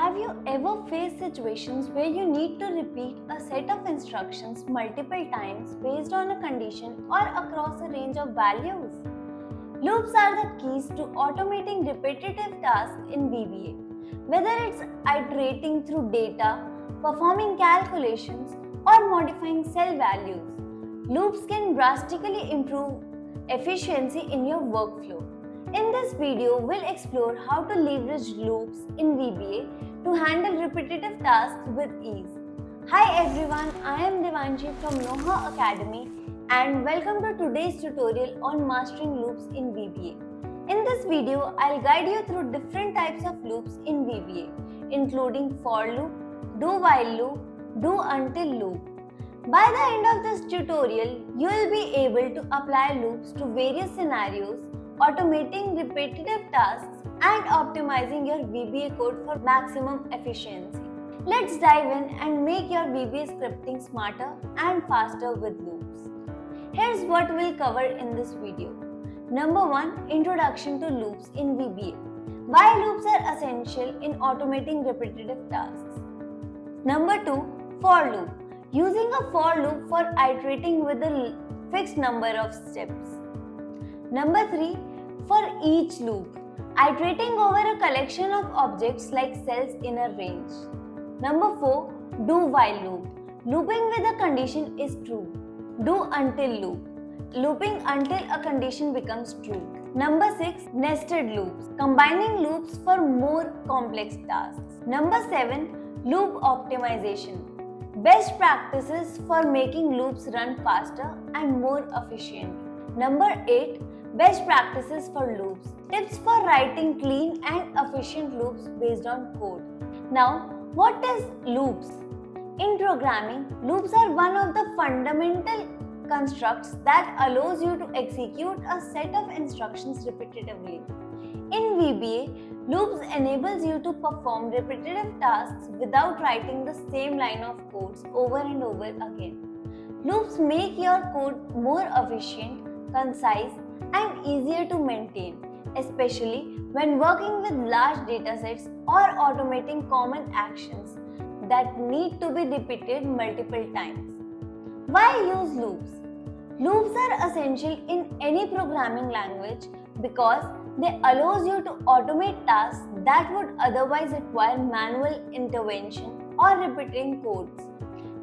Have you ever faced situations where you need to repeat a set of instructions multiple times based on a condition or across a range of values? Loops are the keys to automating repetitive tasks in VBA. Whether it's iterating through data, performing calculations, or modifying cell values, loops can drastically improve efficiency in your workflow. In this video, we'll explore how to leverage loops in VBA to handle repetitive tasks with ease. Hi everyone, I am Devanshi from Noha Academy and welcome to today's tutorial on mastering loops in VBA. In this video, I'll guide you through different types of loops in VBA, including for loop, do while loop, do until loop. By the end of this tutorial, you will be able to apply loops to various scenarios, automating repetitive tasks and optimizing your VBA code for maximum efficiency. Let's dive in and make your VBA scripting smarter and faster with loops. Here's what we'll cover in this video. Number 1. Introduction to loops in VBA. Why loops are essential in automating repetitive tasks. Number 2. For loop. Using a for loop for iterating with a fixed number of steps. Number 3. For each loop, iterating over a collection of objects like cells in a range. Number 4. Do while loop. Looping with a condition is true. Do until loop. Looping until a condition becomes true. Number 6. Nested loops. Combining loops for more complex tasks. Number 7. Loop optimization. Best practices for making loops run faster and more efficiently. Number 8. Best practices for loops. Tips for writing clean and efficient loops based on code. Now, what is loops? In programming, loops are one of the fundamental constructs that allows you to execute a set of instructions repetitively. In VBA, loops enables you to perform repetitive tasks without writing the same line of codes over and over again. Loops make your code more efficient, concise, and easier to maintain, especially when working with large datasets or automating common actions that need to be repeated multiple times. Why use loops? Loops are essential in any programming language because they allows you to automate tasks that would otherwise require manual intervention or repeating codes.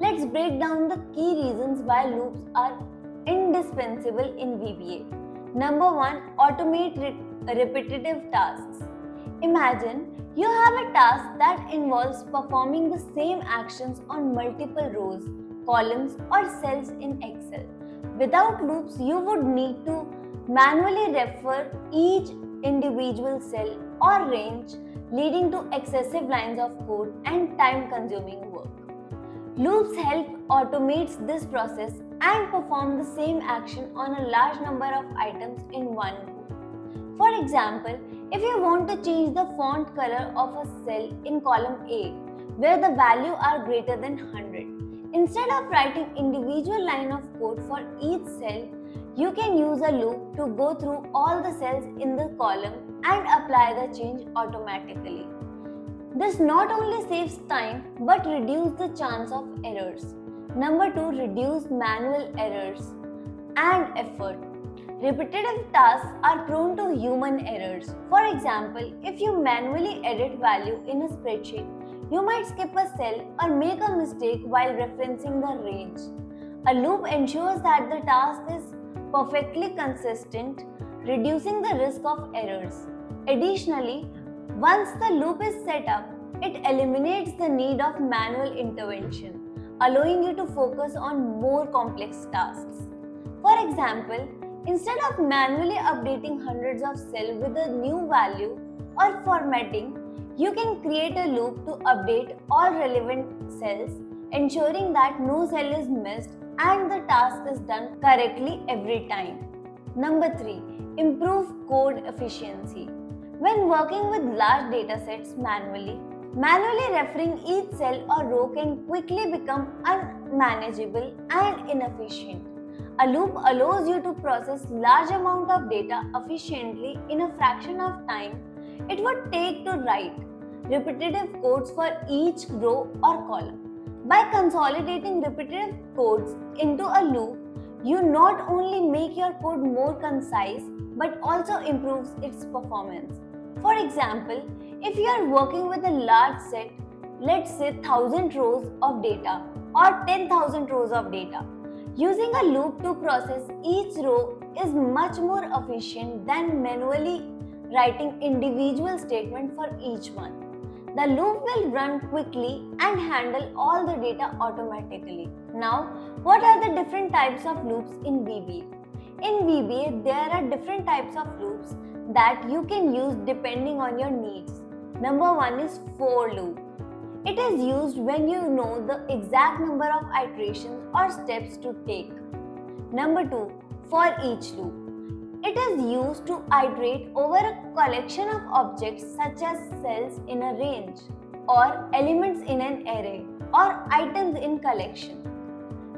Let's break down the key reasons why loops are indispensable in VBA. Number 1. Automate repetitive tasks. Imagine you have a task that involves performing the same actions on multiple rows, columns, or cells in Excel. Without loops, you would need to manually refer each individual cell or range, leading to excessive lines of code and time-consuming work. Loops help automate this process and perform the same action on a large number of items in one go. For example, if you want to change the font color of a cell in column A, where the value are greater than 100, instead of writing individual line of code for each cell, you can use a loop to go through all the cells in the column and apply the change automatically. This not only saves time but reduces the chance of errors. Number 2. Reduce manual errors and effort. Repetitive tasks are prone to human errors. For example, if you manually edit value in a spreadsheet, you might skip a cell or make a mistake while referencing the range. A loop ensures that the task is perfectly consistent, reducing the risk of errors. Additionally, once the loop is set up, it eliminates the need of manual intervention, allowing you to focus on more complex tasks. For example, instead of manually updating hundreds of cells with a new value or formatting, you can create a loop to update all relevant cells, ensuring that no cell is missed and the task is done correctly every time. Number 3. Improve code efficiency. When working with large datasets manually referring each cell or row can quickly become unmanageable and inefficient. A loop allows you to process large amount of data efficiently in a fraction of time it would take to write. repetitive codes for each row or column. By consolidating repetitive codes into a loop, you not only make your code more concise but also improves its performance. For example, if you are working with a large set, let's say 1000 rows of data or 10,000 rows of data, using a loop to process each row is much more efficient than manually writing individual statements for each one. The loop will run quickly and handle all the data automatically. Now, what are the different types of loops in VBA? In VBA, there are different types of loops that you can use depending on your needs. Number one is for loop. It is used when you know the exact number of iterations or steps to take. Number two, for each loop. It is used to iterate over a collection of objects such as cells in a range, or elements in an array, or items in collection.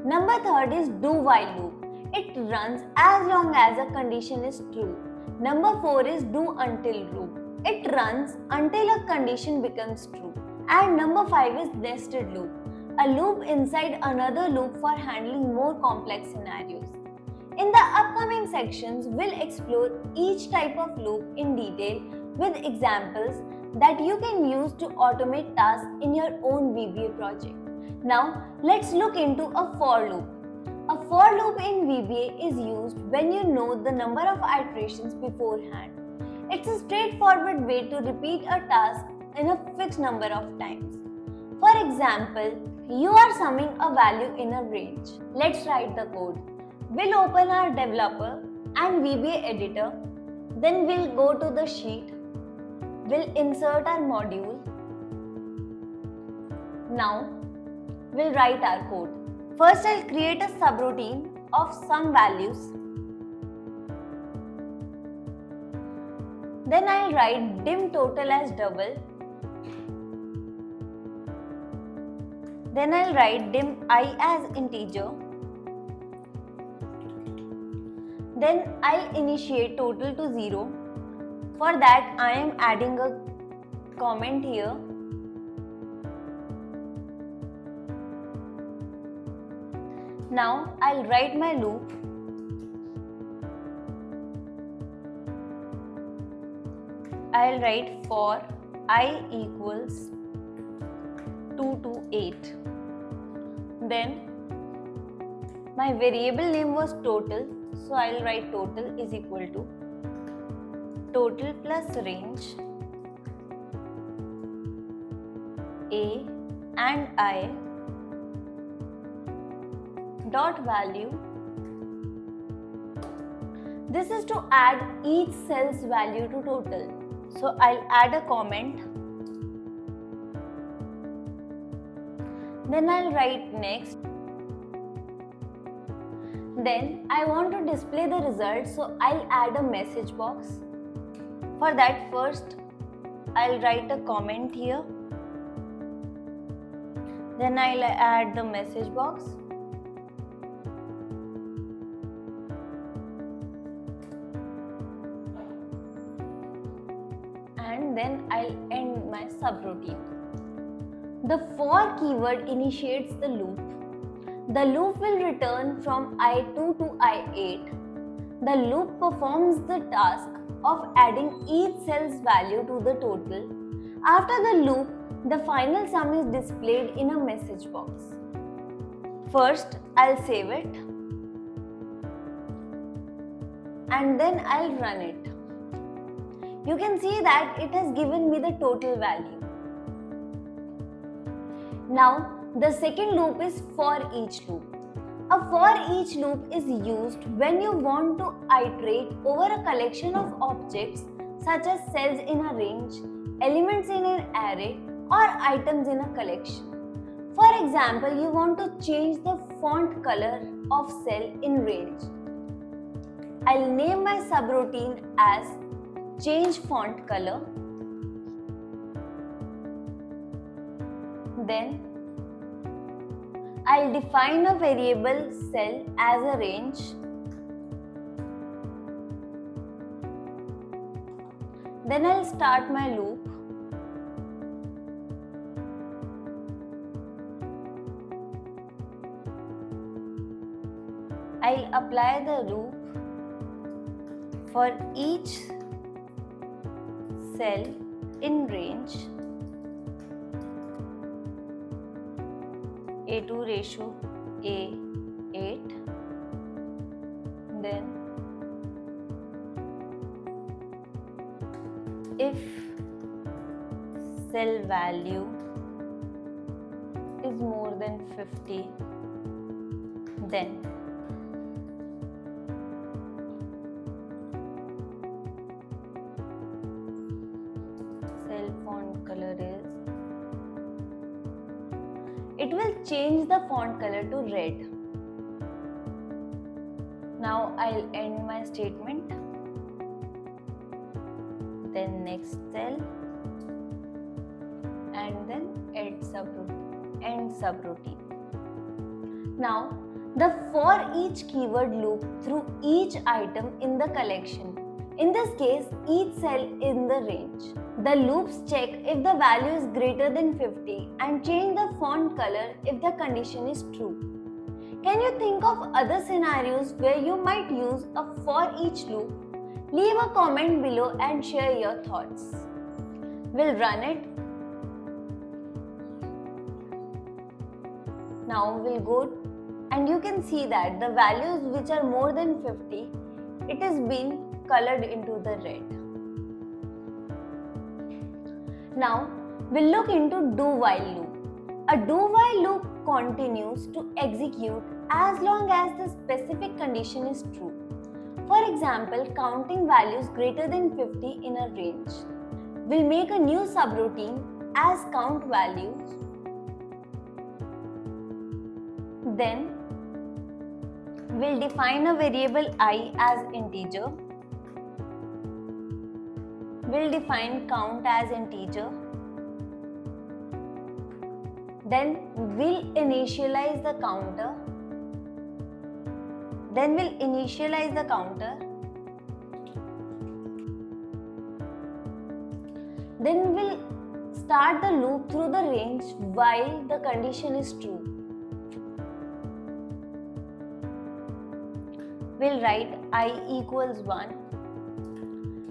Number third is do while loop. It runs as long as a condition is true. Number four is do until loop. It runs until a condition becomes true. And number five is nested loop, a loop inside another loop for handling more complex scenarios. In the upcoming sections, we'll explore each type of loop in detail with examples that you can use to automate tasks in your own VBA project. Now, let's look into a for loop. A for loop in VBA is used when you know the number of iterations beforehand. It's a straightforward way to repeat a task in a fixed number of times. For example, you are summing a value in a range. Let's write the code. We'll open our developer and VBA editor. Then we'll go to the sheet. We'll insert our module. Now, we'll write our code. First, I'll create a subroutine of some values. Then I'll write dim total as double. Then I'll write dim I as integer. Then I'll initiate total to 0. For that, I am adding a comment here. Now I'll write my loop. I'll write for I equals 2 to 8. Then my variable name was total, so I'll write total is equal to total plus range A and I dot value. This is to add each cell's value to total. So I'll add a comment. Then I'll write next. Then I want to display the result, so I'll add a message box. For that, first I'll write a comment here. Then I'll add the message box. And then I'll end my subroutine. The for keyword initiates the loop. The loop will return from I2 to I8. The loop performs the task of adding each cell's value to the total. After the loop, the final sum is displayed in a message box. First, I'll save it. And then I'll run it. You can see that it has given me the total value. Now, the second loop is for each loop. A for each loop is used when you want to iterate over a collection of objects such as cells in a range, elements in an array, or items in a collection. For example, you want to change the font color of cell in range. I'll name my subroutine as change font color. Then I'll define a variable cell as a range. Then I'll start my loop. I'll apply the loop for each cell in range A2 ratio A8. Then if cell value is more than 50, then cell font color is, it will change the font color to red. Now I'll end my statement. Then next cell, and then end subroutine. Now the for each keyword loop through each item in the collection. In this case, each cell in the range. The loops check if the value is greater than 50 and change the font color if the condition is true. Can you think of other scenarios where you might use a for each loop? Leave a comment below and share your thoughts. We'll run it. Now we'll go, and you can see that the values which are more than 50, it is being colored into the red. Now we'll look into do-while loop. A do-while loop continues to execute as long as the specific condition is true. For example, counting values greater than 50 in a range. We'll make a new subroutine as count values. Then we'll define a variable I as integer. We'll define count as integer. Then we'll initialize the counter. Then we'll start the loop through the range while the condition is true. We'll write I equals 1.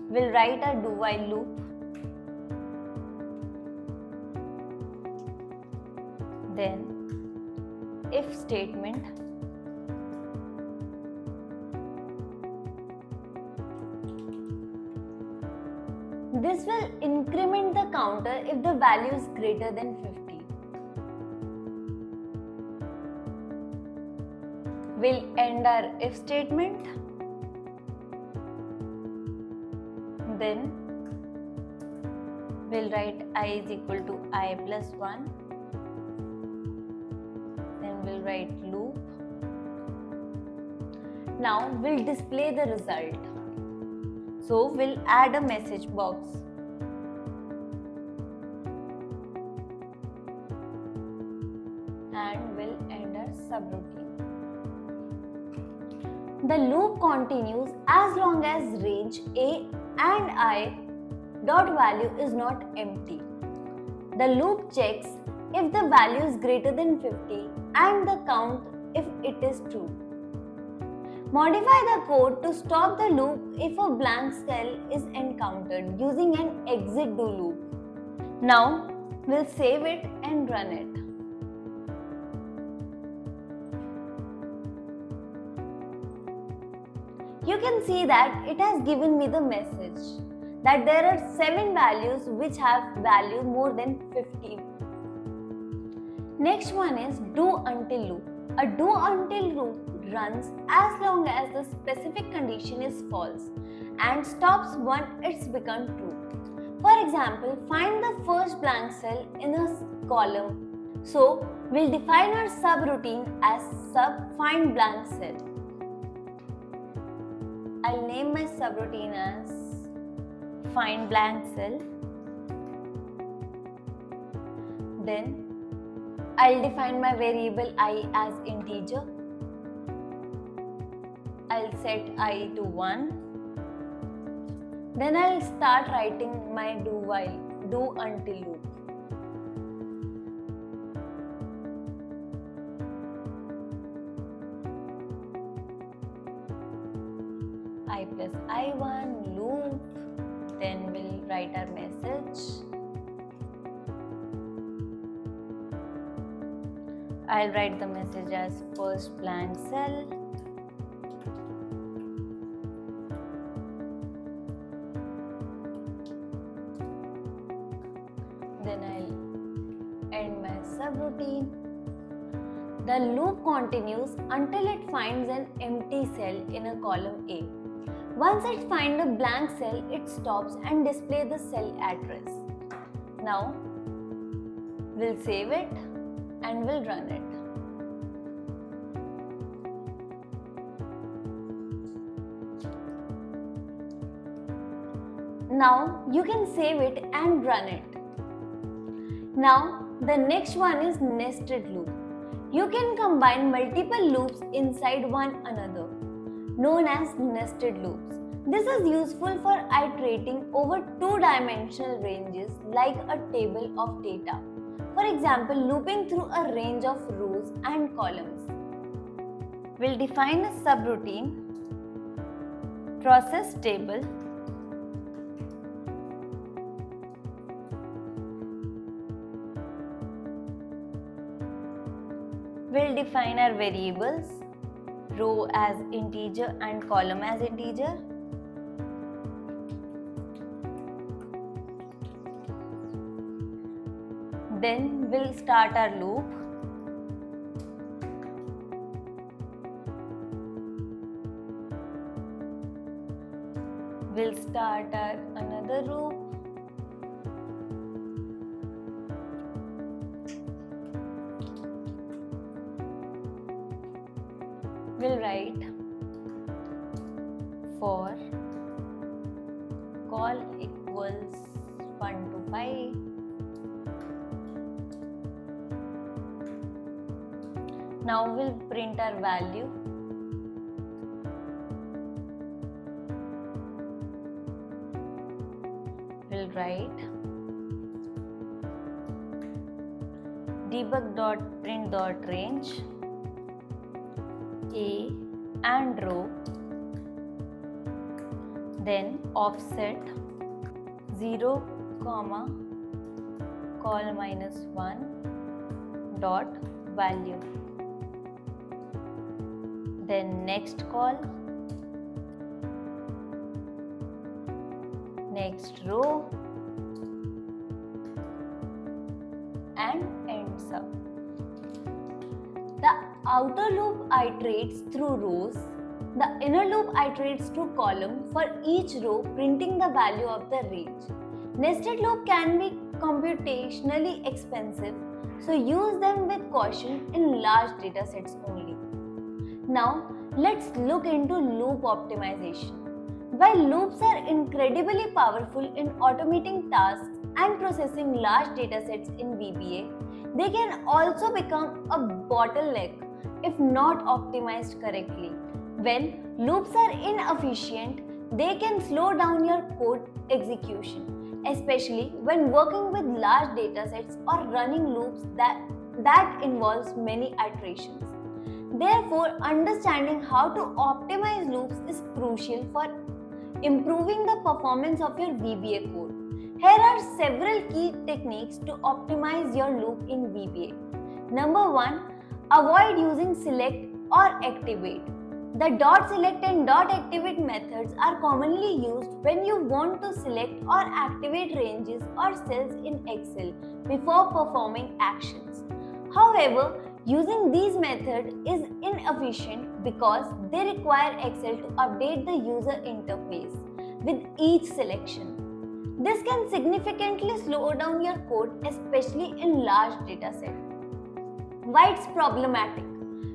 We'll write a do-while loop. Then if statement. This will increment the counter if the value is greater than 50. We'll end our if statement. Then we'll write I is equal to I plus 1. Then we'll write loop. Now we'll display the result. So we'll add a message box. And we'll end our subroutine. The loop continues as long as range A and I dot value is not empty. The loop checks if the value is greater than 50 and the count if it is true. Modify the code to stop the loop if a blank cell is encountered using an exit do loop. Now we'll save it and run it. You can see that it has given me the message that there are 7 values which have value more than 50. Next one is do until loop. A do until loop runs as long as the specific condition is false and stops when it's become true. For example, find the first blank cell in a column. So we'll define our subroutine as sub find blank cell. I'll name my subroutine as find blank cell. Then I'll define my variable I as integer. I'll set I to 1. Then I'll start writing my do until loop. I plus I1 loop, then we'll write our message. I'll write the message as first blank cell. Then I'll end my subroutine. The loop continues until it finds an empty cell in a column A. Once it finds a blank cell, it stops and displays the cell address. Now, we'll save it and we'll run it. Now, you can save it and run it. Now, the next one is nested loop. You can combine multiple loops inside one another, known as nested loops. This is useful for iterating over two-dimensional ranges like a table of data. For example, looping through a range of rows and columns. We'll define a subroutine, process table, we'll define our variables, row as integer and column as integer. Then we'll start our loop. We'll start our another loop. We'll write for call equals 1 to 5. Now we'll print our value. We'll write debug.print.range A and row, then offset 0, call minus 1 dot value. Then next call, next row, and end sub. The outer loop iterates through rows. The inner loop iterates through column for each row, printing the value of the range. Nested loop can be computationally expensive, so use them with caution in large datasets only. Now, let's look into loop optimization. While loops are incredibly powerful in automating tasks and processing large datasets in VBA, they can also become a bottleneck if not optimized correctly. When loops are inefficient, they can slow down your code execution, especially when working with large datasets or running loops that involves many iterations. Therefore, understanding how to optimize loops is crucial for improving the performance of your VBA code. Here are several key techniques to optimize your loop in VBA. Number 1. Avoid using select or activate. The .select and .activate methods are commonly used when you want to select or activate ranges or cells in Excel before performing actions. However, using these methods is inefficient because they require Excel to update the user interface with each selection. This can significantly slow down your code, especially in large datasets. Why it's problematic?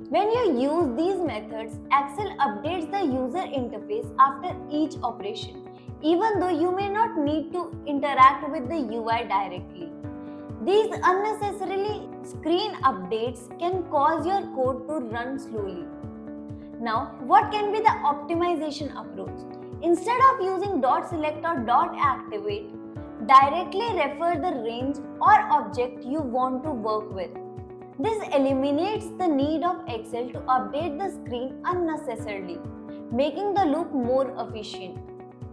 When you use these methods, Excel updates the user interface after each operation, even though you may not need to interact with the UI directly. These unnecessarily screen updates can cause your code to run slowly. Now, what can be the optimization approach? Instead of using .select or .activate, directly refer the range or object you want to work with. This eliminates the need of Excel to update the screen unnecessarily. making the loop more efficient.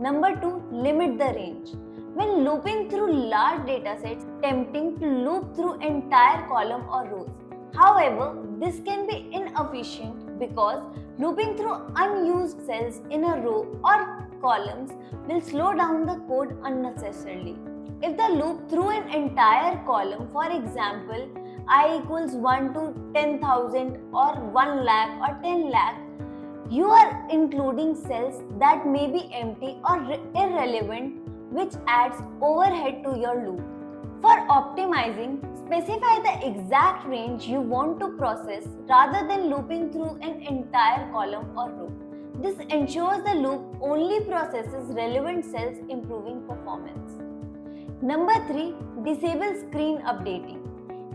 Number 2, limit the range. When looping through large datasets, tempting to loop through entire column or rows. However, this can be inefficient because looping through unused cells in a row or columns will slow down the code unnecessarily. If the loop through an entire column, for example, I equals 1 to 10,000 or 1 lakh or 10 lakh, you are including cells that may be empty or irrelevant, which adds overhead to your loop. For optimizing, specify the exact range you want to process rather than looping through an entire column or row. This ensures the loop only processes relevant cells, improving performance. Number 3, disable screen updating.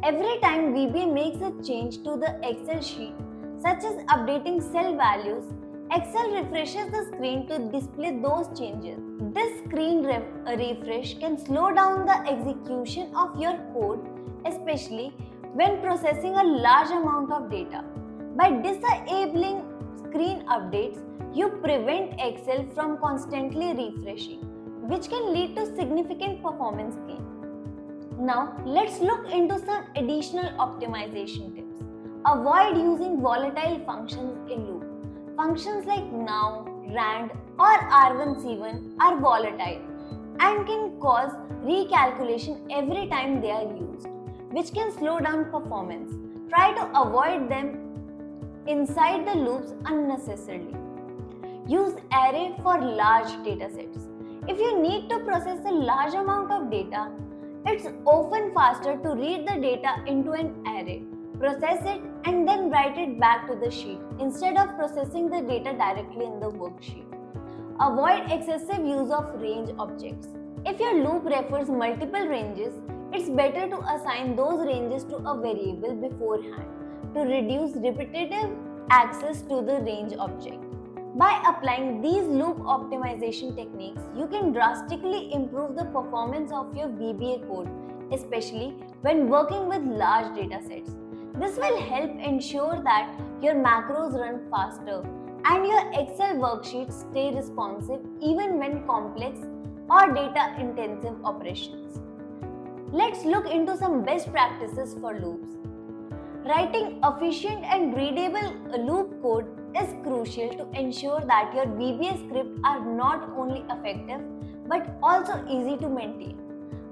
Every time VBA makes a change to the Excel sheet, such as updating cell values, Excel refreshes the screen to display those changes. This screen refresh can slow down the execution of your code, especially when processing a large amount of data. By disabling screen updates, you prevent Excel from constantly refreshing, which can lead to significant performance gain. Now, let's look into some additional optimization tips. Avoid using volatile functions in loop. Functions like now, rand, or r1c1 are volatile and can cause recalculation every time they are used, which can slow down performance. Try to avoid them inside the loops unnecessarily. Use array for large datasets. If you need to process a large amount of data, it's often faster to read the data into an array, process it, and then write it back to the sheet instead of processing the data directly in the worksheet. Avoid excessive use of range objects. If your loop refers multiple ranges, it's better to assign those ranges to a variable beforehand to reduce repetitive access to the range object. By applying these loop optimization techniques, you can drastically improve the performance of your VBA code, especially when working with large datasets. This will help ensure that your macros run faster and your Excel worksheets stay responsive even when complex or data-intensive operations. Let's look into some best practices for loops. Writing efficient and readable loop code is crucial to ensure that your VBA scripts are not only effective but also easy to maintain.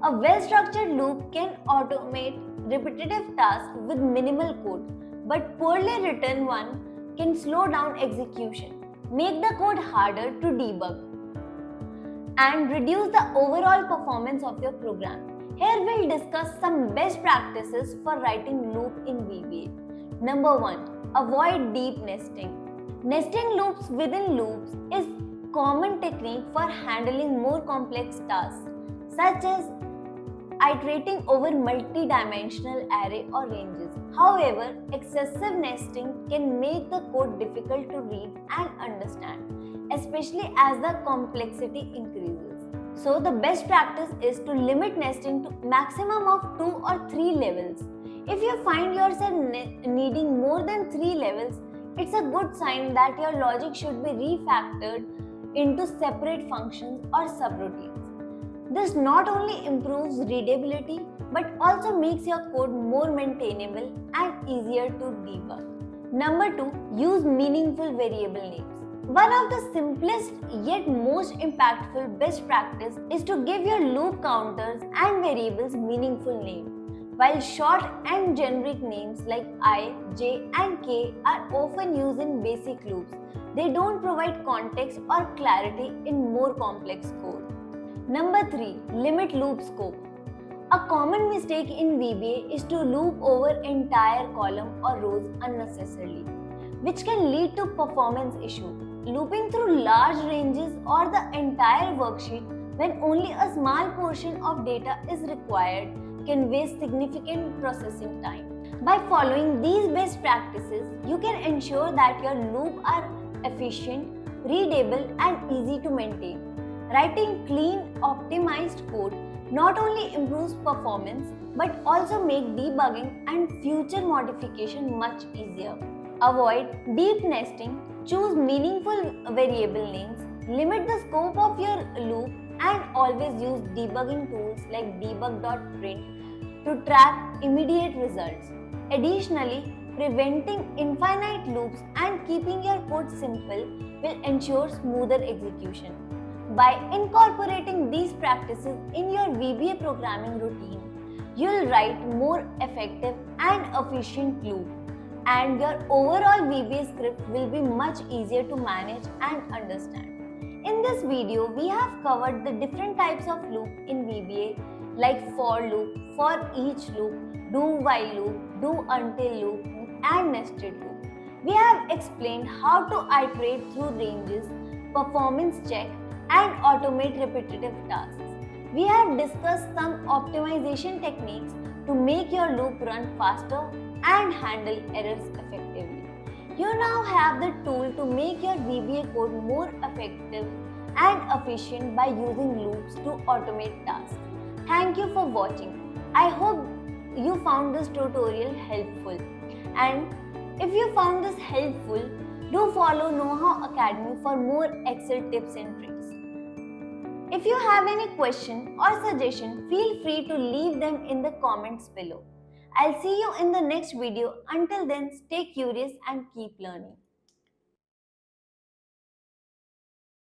A well-structured loop can automate repetitive tasks with minimal code, but poorly written one can slow down execution, make the code harder to debug, and reduce the overall performance of your program. Here we'll discuss some best practices for writing loop in VBA. Number 1. Avoid deep nesting. Nesting loops within loops is a common technique for handling more complex tasks, such as iterating over multi-dimensional array or ranges. However, excessive nesting can make the code difficult to read and understand, especially as the complexity increases. So the best practice is to limit nesting to maximum of 2 or 3 levels. If you find yourself needing more than 3 levels, it's a good sign that your logic should be refactored into separate functions or subroutines. This not only improves readability but also makes your code more maintainable and easier to debug. Number 2. Use meaningful variable names. One of the simplest yet most impactful best practice is to give your loop counters and variables meaningful names. While short and generic names like I, J, and K are often used in basic loops, they don't provide context or clarity in more complex code. Number 3. Limit loop scope. A common mistake in VBA is to loop over entire column or rows unnecessarily, which can lead to performance issue. Looping through large ranges or the entire worksheet when only a small portion of data is required can waste significant processing time. By following these best practices, you can ensure that your loops are efficient, readable, and easy to maintain. Writing clean, optimized code not only improves performance but also makes debugging and future modification much easier. Avoid deep nesting. Choose meaningful variable names, limit the scope of your loop, and always use debugging tools like debug.print to track immediate results. Additionally, preventing infinite loops and keeping your code simple will ensure smoother execution. By incorporating these practices in your VBA programming routine, you'll write more effective and efficient loop, and your overall VBA script will be much easier to manage and understand. In this video, we have covered the different types of loop in VBA like for loop, for each loop, do while loop, do until loop, and nested loop. We have explained how to iterate through ranges, performance check, and automate repetitive tasks. We have discussed some optimization techniques to make your loop run faster and handle errors effectively. You now have the tool to make your VBA code more effective and efficient by using loops to automate tasks. Thank you for watching. I hope you found this tutorial helpful. And if you found this helpful, do follow Know-How Academy for more Excel tips and tricks. If you have any question or suggestion, feel free to leave them in the comments below. I'll see you in the next video. Until then, stay curious and keep learning.